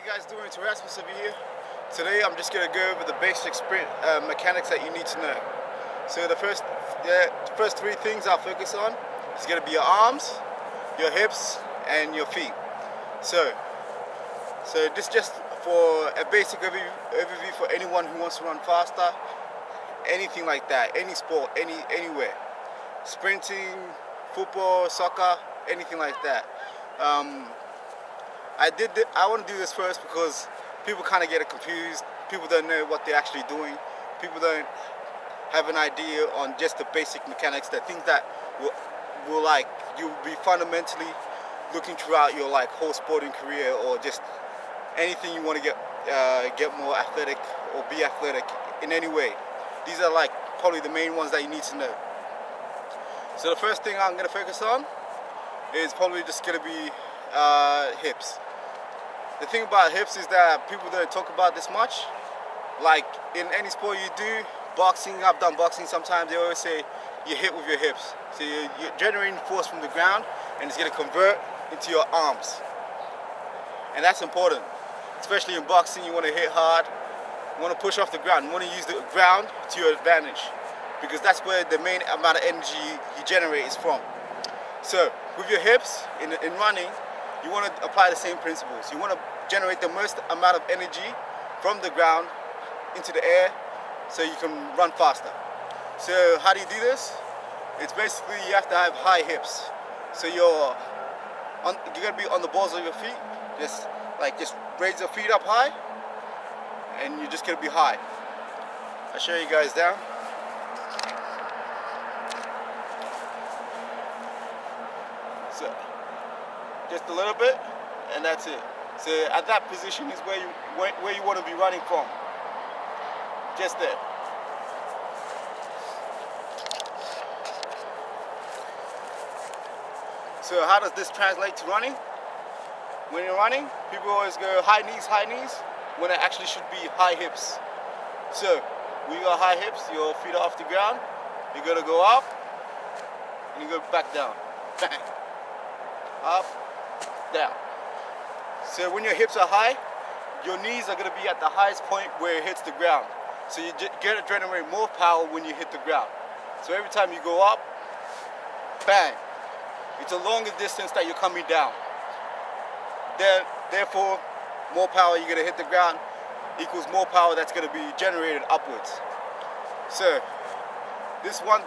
you guys doing? It's Erasmus over here. Today I'm just going to go over the basic sprint mechanics that you need to know. So the first three things I'll focus on is going to be your arms, your hips, and your feet. So this just for a basic overview for anyone who wants to run faster, anything like that, any sport, anywhere, sprinting, football, soccer, anything like that. I want to do this first because people kind of get confused. People don't know what they're actually doing. People don't have an idea on just the basic mechanics, the things that will like you'll be fundamentally looking throughout your whole sporting career, or just anything you want to get more athletic or be athletic in any way. These are probably the main ones that you need to know. So the first thing I'm going to focus on is probably just going to be hips. The thing about hips is that people don't talk about this much. Like in any sport you do, boxing, I've done boxing sometimes, they always say you hit with your hips. So you're generating force from the ground and it's going to convert into your arms. And that's important. Especially in boxing, you want to hit hard, you want to push off the ground, you want to use the ground to your advantage, because that's where the main amount of energy you generate is from. So with your hips, in running, you want to apply the same principles. You want to generate the most amount of energy from the ground into the air so you can run faster. So how do you do this? It's basically you have to have high hips. So you're gonna be on the balls of your feet. Just raise your feet up high, and you're just gonna be high. I'll show you guys down. So just a little bit, and that's it. So at that position is where you want to be running from. Just there. So how does this translate to running? When you're running, people always go high knees, when it actually should be high hips. So when you got high hips, your feet are off the ground, you're gonna go up, and you go back down. Bang. Up, down. So when your hips are high, your knees are gonna be at the highest point where it hits the ground. So you get to generate more power when you hit the ground. So every time you go up, bang. It's a longer distance that you're coming down. Therefore, more power you're gonna hit the ground equals more power that's gonna be generated upwards. So this one,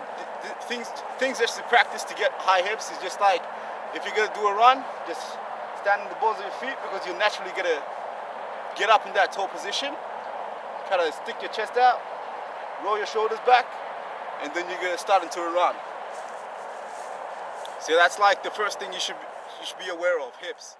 things just to practice to get high hips is just like, if you're gonna do a run, just stand on the balls of your feet, because you're naturally gonna get up in that tall position. Kind of stick your chest out, roll your shoulders back, and then you're gonna start into a run. So that's like the first thing you should be aware of, hips.